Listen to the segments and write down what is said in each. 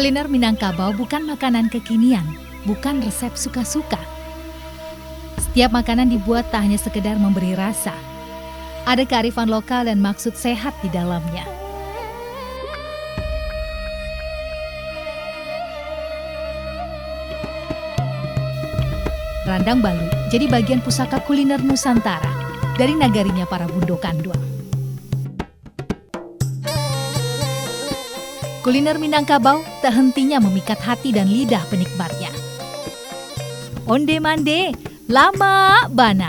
Kuliner Minangkabau bukan makanan kekinian, bukan resep suka-suka. Setiap makanan dibuat tak hanya sekedar memberi rasa. Ada kearifan lokal dan maksud sehat di dalamnya. Randang Balu jadi bagian pusaka kuliner Nusantara dari nagarinya para Bundo Kanduang. Kuliner Minangkabau tak hentinya memikat hati dan lidah penikmatnya. Onde mande, lama bana.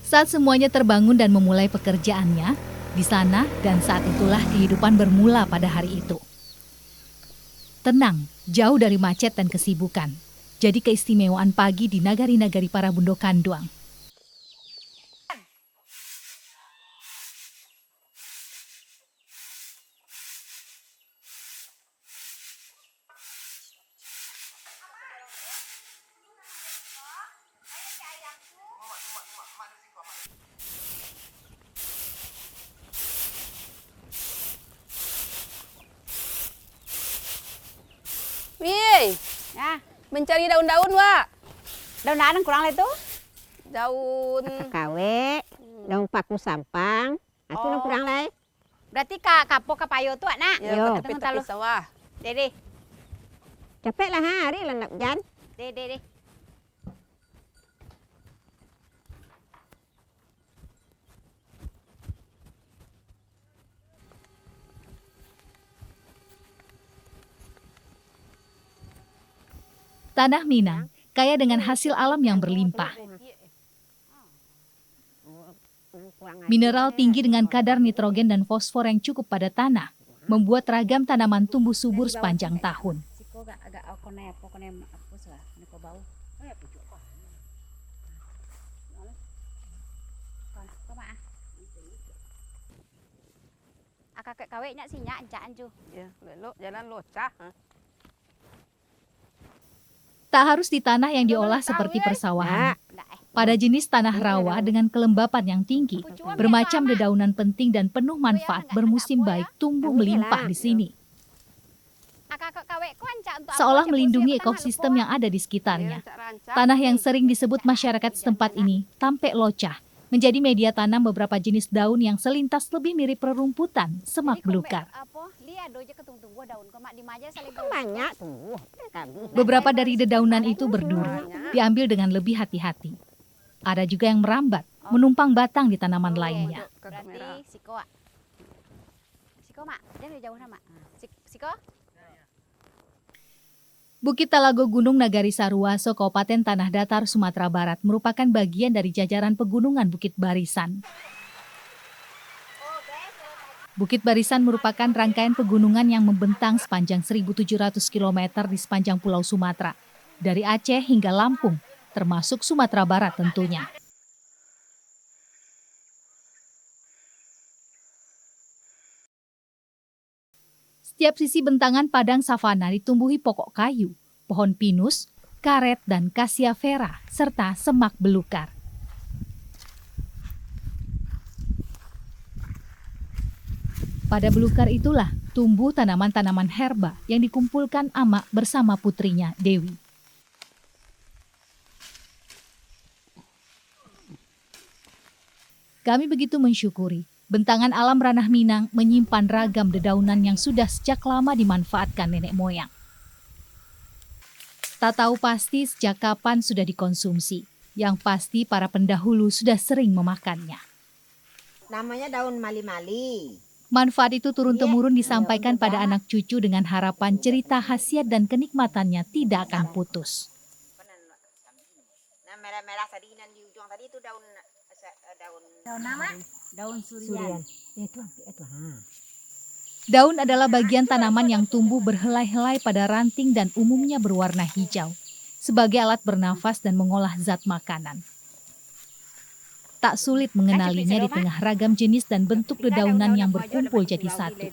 Saat semuanya terbangun dan memulai pekerjaannya, di sana dan saat itulah kehidupan bermula pada hari itu. Tenang, jauh dari macet dan kesibukan. Jadi keistimewaan pagi di nagari-nagari para Bundo Kanduang. Wih, Ya, mencari daun-daun, Wak. daun-daun kurang lah itu. Daun Kawe, daun paku sampang, itu Oh. kurang lah. Berarti kapok kapayo tu nak. ya, Yo. tepi-tepi sawah. Dede, Capek lah hari lah nak jan. dede. Tanah Minang kaya dengan hasil alam yang berlimpah. Mineral tinggi dengan kadar nitrogen dan fosfor yang cukup pada tanah membuat ragam tanaman tumbuh subur sepanjang tahun. Siko agak aku apa sih? Neko bau. Kakek kawe nyak sih nyak jangan ju. Ya, jalan locah. Tak harus di tanah yang diolah seperti persawahan. Pada jenis tanah rawa dengan kelembapan yang tinggi, bermacam dedaunan penting dan penuh manfaat bermusim baik tumbuh melimpah di sini. Seolah melindungi ekosistem yang ada di sekitarnya. Tanah yang sering disebut masyarakat setempat ini, tampek locah, menjadi media tanam beberapa jenis daun yang selintas lebih mirip rerumputan, semak belukar. Banyak tuh. Beberapa dari dedaunan itu berduri, diambil dengan lebih hati-hati. Ada juga yang merambat, menumpang batang di tanaman lainnya. Berarti siko. Siko mak, dia dari jauh nama. Siko. Bukit Talago Gunung Nagari Saruaso, Kabupaten Tanah Datar, Sumatera Barat merupakan bagian dari jajaran pegunungan Bukit Barisan. Bukit Barisan merupakan rangkaian pegunungan yang membentang sepanjang 1.700 km di sepanjang Pulau Sumatera, dari Aceh hingga Lampung, termasuk Sumatera Barat tentunya. Setiap sisi bentangan padang savana ditumbuhi pokok kayu, pohon pinus, karet dan kasia vera, serta semak belukar. Pada belukar itulah tumbuh tanaman-tanaman herba yang dikumpulkan Amak bersama putrinya Dewi. Kami begitu mensyukuri bentangan alam ranah Minang menyimpan ragam dedaunan yang sudah sejak lama dimanfaatkan nenek moyang. Tak tahu pasti sejak kapan sudah dikonsumsi, yang pasti para pendahulu sudah sering memakannya. Namanya daun mali-mali. Manfaat itu turun-temurun disampaikan pada anak cucu dengan harapan cerita khasiat dan kenikmatannya tidak akan putus. Nah, merah-merah tadi di ujung tadi itu daun nama? Daun surian. Daun adalah bagian tanaman yang tumbuh berhelai-helai pada ranting dan umumnya berwarna hijau, sebagai alat bernafas dan mengolah zat makanan. Tak sulit mengenalinya di tengah ragam jenis dan bentuk dedaunan yang berkumpul jadi satu.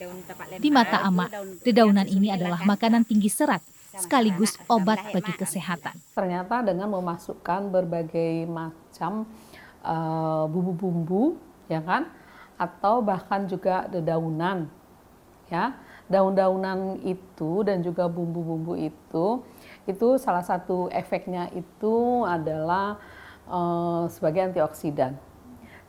Di mata Amak, dedaunan ini adalah makanan tinggi serat sekaligus obat bagi kesehatan. Ternyata dengan memasukkan berbagai macam bumbu-bumbu, ya kan, atau bahkan juga dedaunan, ya, daun-daunan itu dan juga bumbu-bumbu itu salah satu efeknya itu adalah sebagai antioksidan.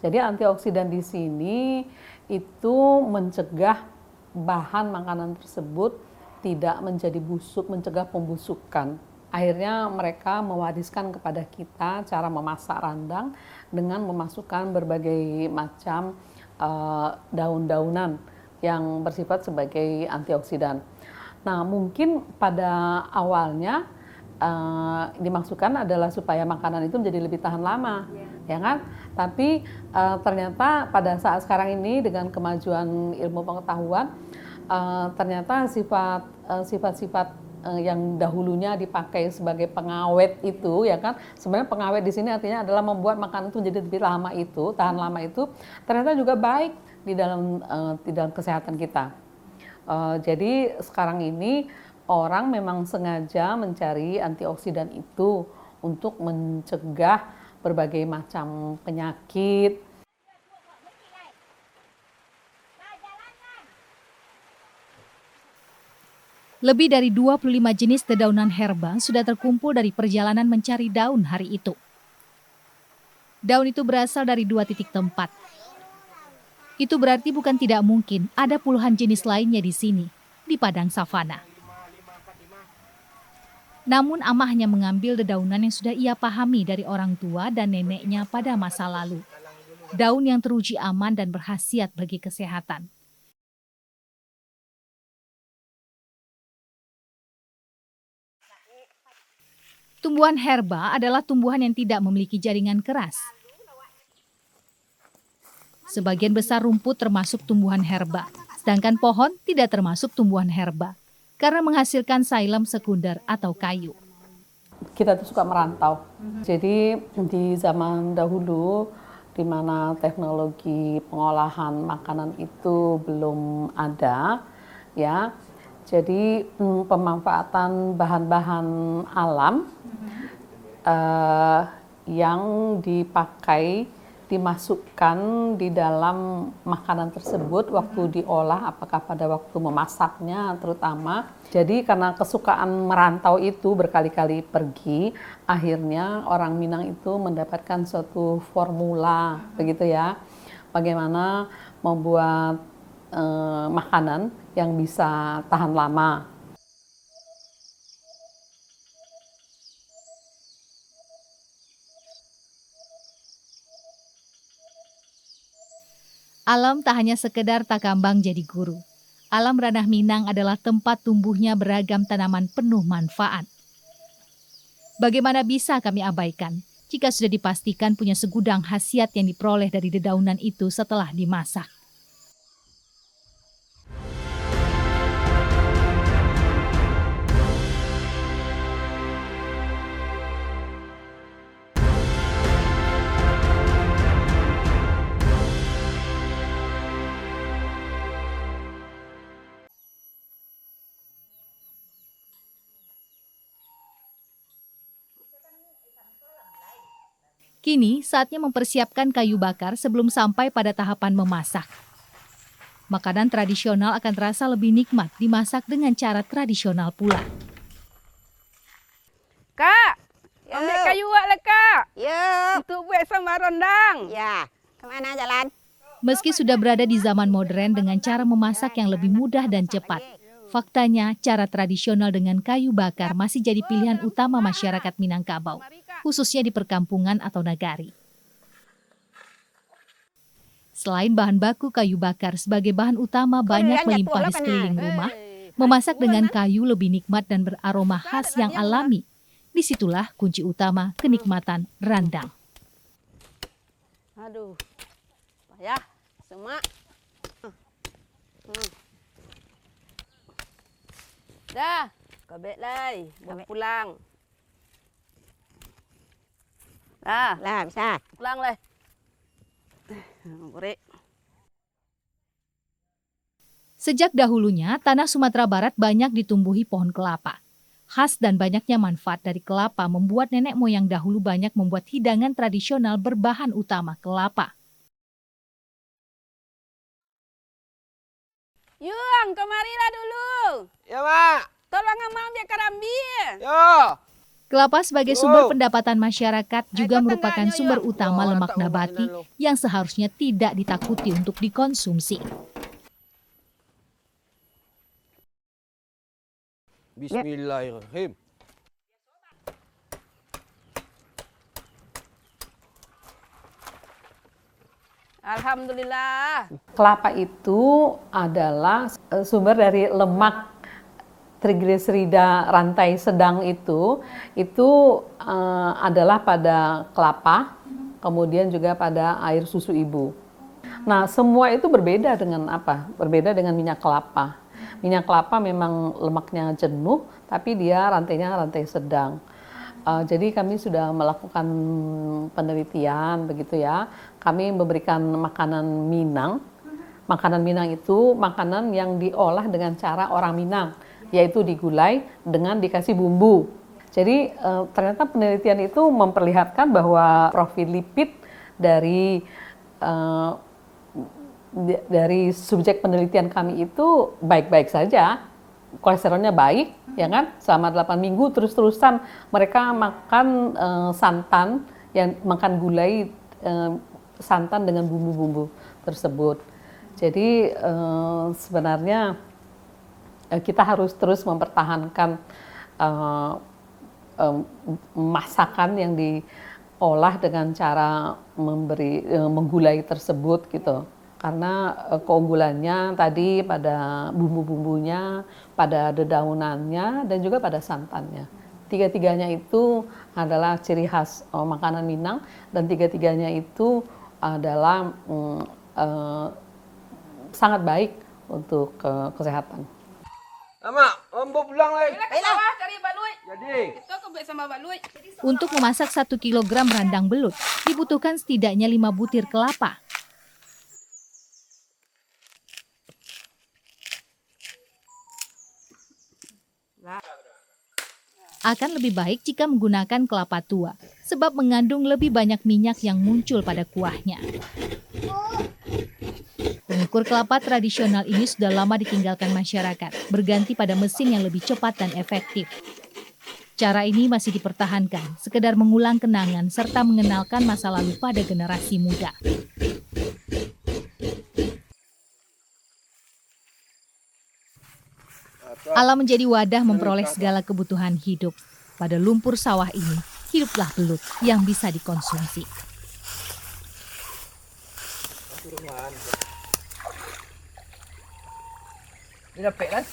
Jadi antioksidan di sini itu mencegah bahan makanan tersebut tidak menjadi busuk, mencegah pembusukan. Akhirnya mereka mewariskan kepada kita cara memasak randang dengan memasukkan berbagai macam daun-daunan yang bersifat sebagai antioksidan. Nah, mungkin pada awalnya dimaksudkan adalah supaya makanan itu menjadi lebih tahan lama, ya kan? Tapi ternyata pada saat sekarang ini dengan kemajuan ilmu pengetahuan, ternyata sifat-sifat yang dahulunya dipakai sebagai pengawet itu, ya kan, sebenarnya pengawet di sini artinya adalah membuat makanan itu jadi lebih lama, itu tahan lama, itu ternyata juga baik di dalam kesehatan kita. Jadi sekarang ini orang memang sengaja mencari antioksidan itu untuk mencegah berbagai macam penyakit. Lebih dari 25 jenis dedaunan herba sudah terkumpul dari perjalanan mencari daun hari itu. Daun itu berasal dari 2 titik tempat. Itu berarti bukan tidak mungkin ada puluhan jenis lainnya di sini, di padang savana. Namun Amah hanya mengambil dedaunan yang sudah ia pahami dari orang tua dan neneknya pada masa lalu. Daun yang teruji aman dan berkhasiat bagi kesehatan. Tumbuhan herba adalah tumbuhan yang tidak memiliki jaringan keras. Sebagian besar rumput termasuk tumbuhan herba, sedangkan pohon tidak termasuk tumbuhan herba karena menghasilkan xylem sekunder atau kayu. Kita tuh suka merantau. Jadi di zaman dahulu di mana teknologi pengolahan makanan itu belum ada, ya. Jadi pemanfaatan bahan-bahan alam yang dipakai, dimasukkan di dalam makanan tersebut waktu diolah, apakah pada waktu memasaknya terutama. Jadi karena kesukaan merantau itu berkali-kali pergi, akhirnya orang Minang itu mendapatkan suatu formula, begitu ya, bagaimana membuat makanan yang bisa tahan lama. Alam tak hanya sekedar takambang jadi guru. Alam ranah Minang adalah tempat tumbuhnya beragam tanaman penuh manfaat. Bagaimana bisa kami abaikan jika sudah dipastikan punya segudang khasiat yang diperoleh dari dedaunan itu setelah dimasak. Kini saatnya mempersiapkan kayu bakar sebelum sampai pada tahapan memasak. Makanan tradisional akan terasa lebih nikmat dimasak dengan cara tradisional pula. Kak, ambil kayu awak lah Kak. Yuk. Untuk buat sambal rendang. Ya, kemana jalan? Meski sudah berada di zaman modern dengan cara memasak yang lebih mudah dan cepat, faktanya cara tradisional dengan kayu bakar masih jadi pilihan utama masyarakat Minangkabau, khususnya di perkampungan atau nagari. Selain bahan baku kayu bakar sebagai bahan utama banyak melimpah di sekeliling rumah, memasak dengan kayu lebih nikmat dan beraroma khas yang alami. Disitulah kunci utama kenikmatan randang. Aduh, payah, semak. Dah, kabek lai, bawa pulang. Dah, Lah, bisa. pulang lai. Borek. Sejak dahulunya, tanah Sumatera Barat banyak ditumbuhi pohon kelapa. Khas dan banyaknya manfaat dari kelapa membuat nenek moyang dahulu banyak membuat hidangan tradisional berbahan utama kelapa. Yung, kemarilah dulu. Ya, Mak. Tolong Amang biar ambil. Yo. Kelapa sebagai sumber pendapatan masyarakat juga kau merupakan tengahnya, sumber ya. utama Oh, lemak letak rumah nabati Sinan lu. yang seharusnya tidak ditakuti untuk dikonsumsi. Bismillahirrahmanirrahim. Alhamdulillah. Kelapa itu adalah sumber dari lemak trigliserida rantai sedang itu adalah pada kelapa, kemudian juga pada air susu ibu. Nah, semua itu berbeda dengan apa? Berbeda dengan minyak kelapa. Minyak kelapa memang lemaknya jenuh, tapi dia rantainya rantai sedang. Jadi kami sudah melakukan penelitian begitu ya. Kami memberikan makanan Minang. Makanan Minang itu makanan yang diolah dengan cara orang Minang, yaitu digulai dengan dikasih bumbu. Jadi ternyata penelitian itu memperlihatkan bahwa profil lipid dari subjek penelitian kami itu baik-baik saja. Kolesterolnya baik, ya kan? Selama 8 minggu terus-terusan mereka makan santan, yang makan gulai santan dengan bumbu-bumbu tersebut. Jadi sebenarnya kita harus terus mempertahankan masakan yang diolah dengan cara menggulai tersebut gitu. Karena keunggulannya tadi pada bumbu-bumbunya, pada dedaunannya, dan juga pada santannya. Tiga-tiganya itu adalah ciri khas makanan Minang, dan tiga-tiganya itu adalah sangat baik untuk kesehatan. Mak, Ombo pulang lagi. Ke sawah cari baluy. Jadi. Kita kebek sama baluy. Untuk memasak 1 kilogram randang belut, dibutuhkan setidaknya 5 butir kelapa. Akan lebih baik jika menggunakan kelapa tua, sebab mengandung lebih banyak minyak yang muncul pada kuahnya. Pengukur kelapa tradisional ini sudah lama ditinggalkan masyarakat, berganti pada mesin yang lebih cepat dan efektif. Cara ini masih dipertahankan, sekedar mengulang kenangan serta mengenalkan masa lalu pada generasi muda. Alam menjadi wadah memperoleh segala kebutuhan hidup. Pada lumpur sawah ini, hiduplah belut yang bisa dikonsumsi. Dia dapat kan?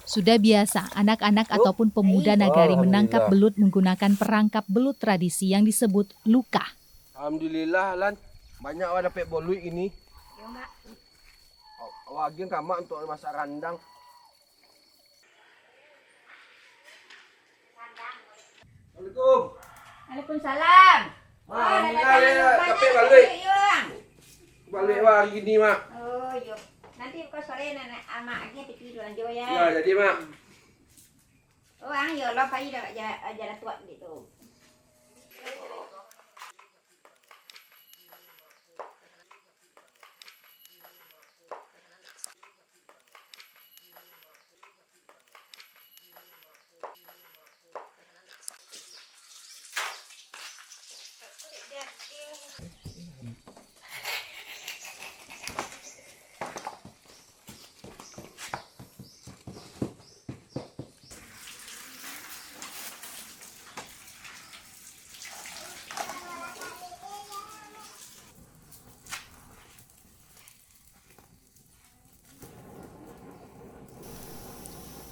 Sudah biasa anak-anak ataupun pemuda nagari menangkap belut menggunakan perangkap belut tradisi yang disebut luka. Alhamdulillah Lan, banyak orang dapat bolui ini. Wagin kamak untuk masak randang. Assalamualaikum. Waalaikumsalam. Dapat balik. Balik hari ini, Mak. Oh, yuk. Nanti kau sore nenek amaknya pergi dulu lanjut ya. Ya, jadi Mak. Oh, yo lo pergi dah jalan tua gitu.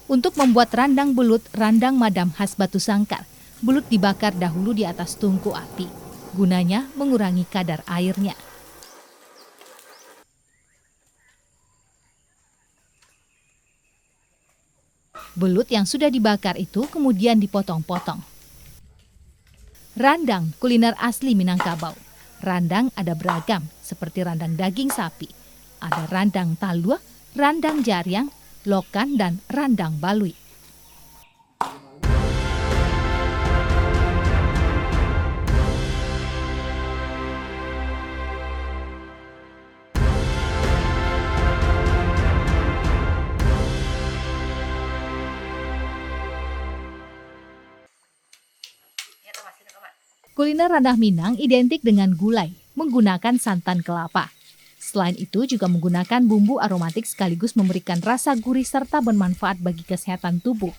Untuk membuat randang belut, randang madam khas Batu Sangkar, belut dibakar dahulu di atas tungku api. Gunanya mengurangi kadar airnya. Belut yang sudah dibakar itu kemudian dipotong-potong. Randang, kuliner asli Minangkabau. Randang ada beragam, seperti randang daging sapi. Ada randang talua, randang jariang, lokan, dan randang balui. Kuliner randah Minang identik dengan gulai, menggunakan santan kelapa. Selain itu juga menggunakan bumbu aromatik sekaligus memberikan rasa gurih serta bermanfaat bagi kesehatan tubuh.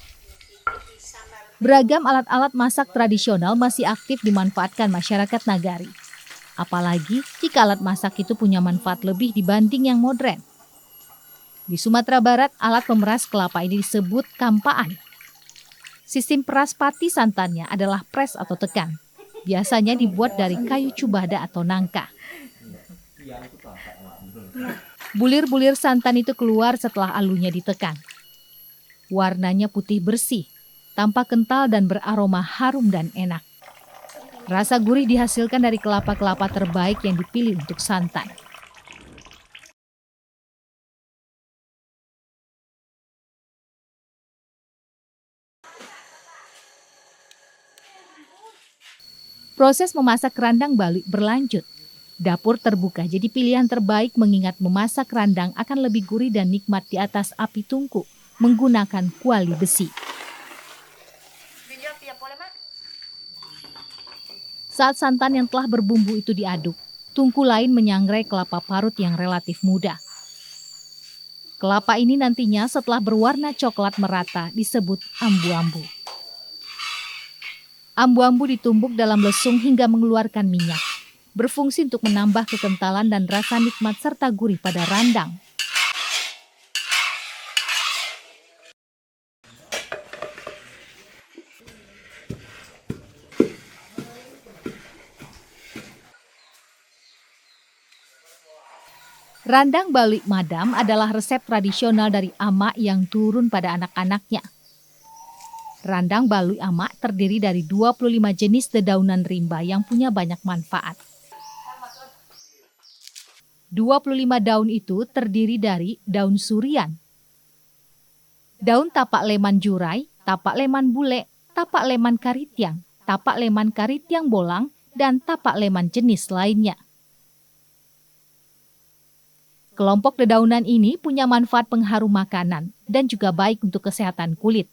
Beragam alat-alat masak tradisional masih aktif dimanfaatkan masyarakat Nagari. Apalagi jika alat masak itu punya manfaat lebih dibanding yang modern. Di Sumatera Barat, alat pemeras kelapa ini disebut kampaan. Sistem peras pati santannya adalah pres atau tekan. Biasanya dibuat dari kayu cubada atau nangka. Bulir-bulir santan itu keluar setelah alunya ditekan. Warnanya putih bersih, tampak kental dan beraroma harum dan enak. Rasa gurih dihasilkan dari kelapa-kelapa terbaik yang dipilih untuk santan. Proses memasak randang balui berlanjut. Dapur terbuka jadi pilihan terbaik mengingat memasak randang akan lebih gurih dan nikmat di atas api tungku menggunakan kuali besi. Saat santan yang telah berbumbu itu diaduk, tungku lain menyangrai kelapa parut yang relatif muda. Kelapa ini nantinya setelah berwarna coklat merata disebut ambu-ambu. Ambu-ambu ditumbuk dalam lesung hingga mengeluarkan minyak. Berfungsi untuk menambah kekentalan dan rasa nikmat serta gurih pada randang. Randang balui madam adalah resep tradisional dari Amak yang turun pada anak-anaknya. Randang balui Amak terdiri dari 25 jenis dedaunan rimba yang punya banyak manfaat. 25 daun itu terdiri dari daun surian, daun tapak leman jurai, tapak leman bule, tapak leman karitiang, tapak leman karitiang bolang, dan tapak leman jenis lainnya. Kelompok dedaunan ini punya manfaat pengharum makanan dan juga baik untuk kesehatan kulit.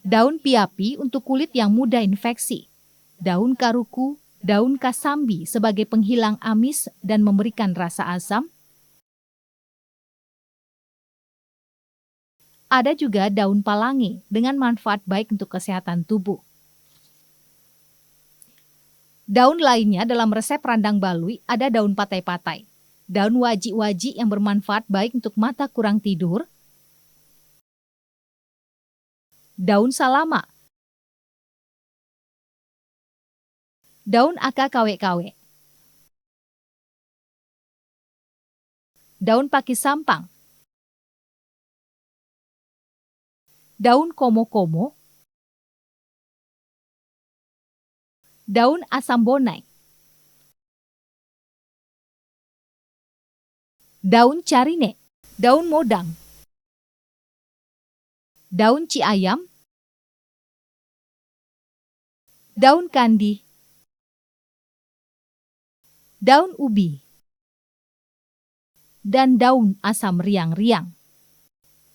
Daun piapi untuk kulit yang mudah infeksi. Daun karuku, daun kasambi sebagai penghilang amis dan memberikan rasa asam. Ada juga daun palangi dengan manfaat baik untuk kesehatan tubuh. Daun lainnya dalam resep randang balui ada daun patai-patai, daun waji-waji yang bermanfaat baik untuk mata kurang tidur, daun salama, daun akakwk, daun pakis sampang, daun komo-komo, daun asam bonai, daun carine, daun modang, daun ciayam, daun kandi, daun ubi, dan daun asam riang-riang.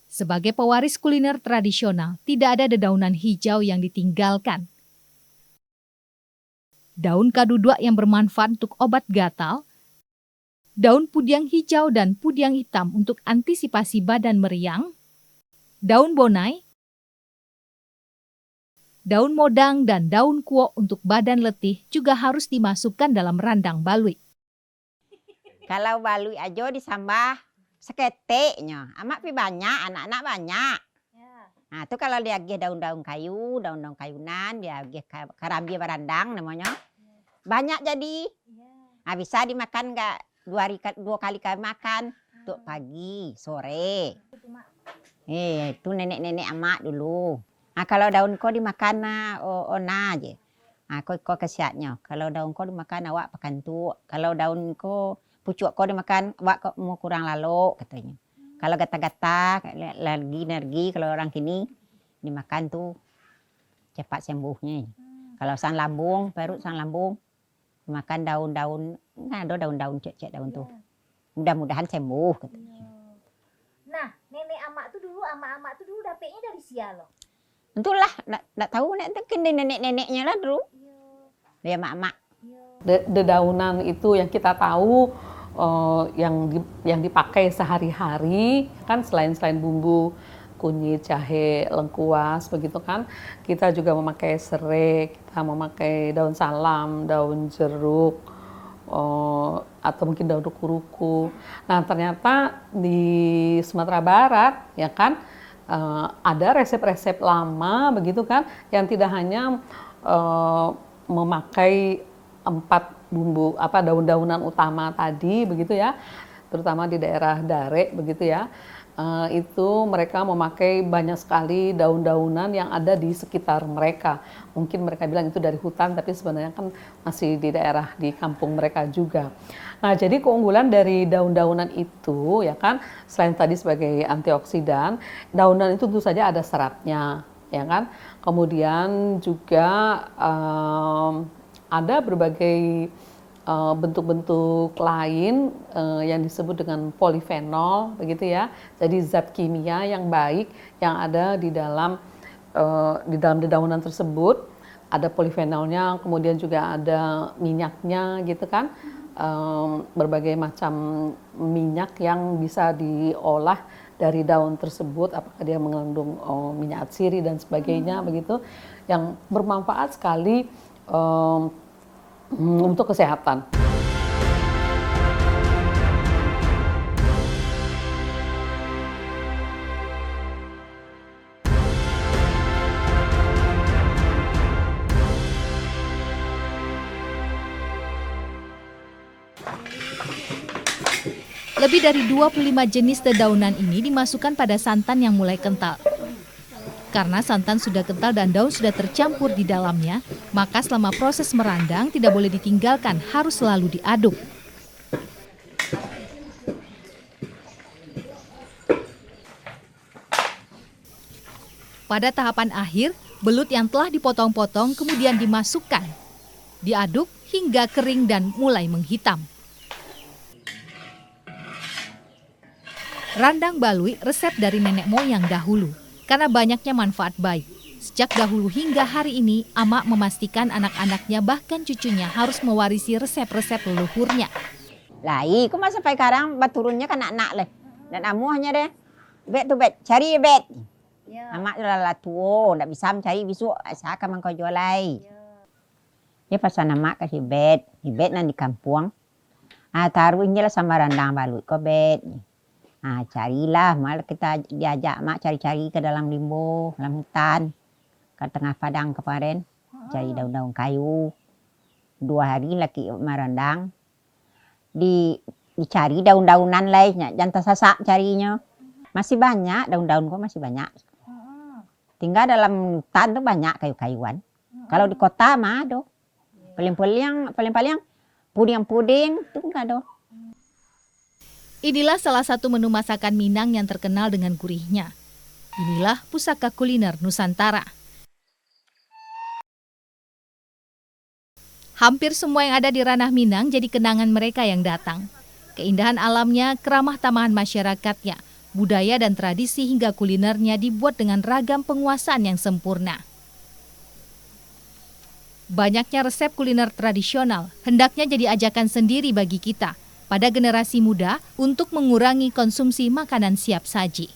Sebagai pewaris kuliner tradisional, tidak ada dedaunan hijau yang ditinggalkan. Daun kadudua yang bermanfaat untuk obat gatal, daun pudiang hijau dan pudiang hitam untuk antisipasi badan meriang, daun bonai, daun modang dan daun kuok untuk badan letih juga harus dimasukkan dalam randang balui. Kalau balui aja disambah seketeknya, amak pi banyak, anak-anak banyak. Nah, itu kalau dia agih daun-daun kayu, daun-daun kayunan, dia agih karambi barandang namanya. Banyak jadi. Nah, bisa dimakan enggak dua kali makan, untuk pagi, sore. Itu nenek-nenek amak dulu. Nah, kalau daun kau dimakan ona aja. Kau kesiatnya. Kalau daun kau dimakan, awak pakan tu. Kalau daun kau, pucuk kau dimakan, awak kau mau kurang lalu, katanya. Kalau gata-gata, energi, kalau orang kini, dimakan tu cepat sembuhnya. Kalau sang lambung, perut sang lambung, dimakan daun-daun, ada daun-daun cek-cek daun tu. Mudah-mudahan sembuh, katanya. Nah, nenek amak tuh dulu dapetnya dari sia loh. Itulah, tak tahu nenek-neneknya lah dulu. Dia mak-mak. Dedaunan itu yang kita tahu yang dipakai sehari-hari kan selain bumbu kunyit, jahe, lengkuas begitu kan. Kita juga memakai serai, kita memakai daun salam, daun jeruk, atau mungkin daun ruku-ruku. Nah, ternyata di Sumatera Barat ya kan ada resep-resep lama begitu kan yang tidak hanya memakai 4 bumbu daun-daunan utama tadi begitu ya, terutama di daerah Dare begitu ya. Itu mereka memakai banyak sekali daun-daunan yang ada di sekitar mereka. Mungkin mereka bilang itu dari hutan, tapi sebenarnya kan masih di daerah di kampung mereka juga. Nah, jadi keunggulan dari daun-daunan itu ya kan, selain tadi sebagai antioksidan, daunan itu tentu saja ada seratnya, ya kan. Kemudian juga ada berbagai bentuk-bentuk lain yang disebut dengan polifenol begitu ya. Jadi zat kimia yang baik yang ada di dalam dedaunan tersebut. Ada polifenolnya, kemudian juga ada minyaknya gitu kan. Berbagai macam minyak yang bisa diolah dari daun tersebut, apakah dia mengandung minyak atsiri dan sebagainya begitu, yang bermanfaat sekali untuk kesehatan. Lebih dari 25 jenis dedaunan ini dimasukkan pada santan yang mulai kental. Karena santan sudah kental dan daun sudah tercampur di dalamnya, maka selama proses merandang tidak boleh ditinggalkan, harus selalu diaduk. Pada tahapan akhir, belut yang telah dipotong-potong kemudian dimasukkan, diaduk hingga kering dan mulai menghitam. Randang balui resep dari nenek moyang dahulu. Karena banyaknya manfaat baik. Sejak dahulu hingga hari ini, Amak memastikan anak-anaknya bahkan cucunya harus mewarisi resep-resep leluhurnya. Lah, aku masa sampai sekarang baturunnya kan anak-anak lah. Dan amu hanya deh, bet, cari bet. Ya. Amak lah tua, ndak bisa mencari besok, saya akan kau jualai. Dia pasal amak kasih bet nanti di kampung. Taruhnya lah sama randang balut kau bet. Carilah, malah kita diajak mak cari-cari ke dalam limbo, dalam hutan, ke tengah padang kemarin, cari daun-daun kayu. 2 hari lagi merendang, dicari daun-daunan lainnya, jangan tersasak carinya. Masih banyak, daun-daun kok masih banyak. Tinggal dalam hutan tuh banyak kayu-kayuan. Kalau di kota mah ada. Paling-paling puding-puding tuh enggak ada. Inilah salah satu menu masakan Minang yang terkenal dengan gurihnya. Inilah pusaka kuliner Nusantara. Hampir semua yang ada di ranah Minang jadi kenangan mereka yang datang. Keindahan alamnya, keramah tamahan masyarakatnya, budaya dan tradisi hingga kulinernya dibuat dengan ragam penguasaan yang sempurna. Banyaknya resep kuliner tradisional hendaknya jadi ajakan sendiri bagi kita pada generasi muda untuk mengurangi konsumsi makanan siap saji.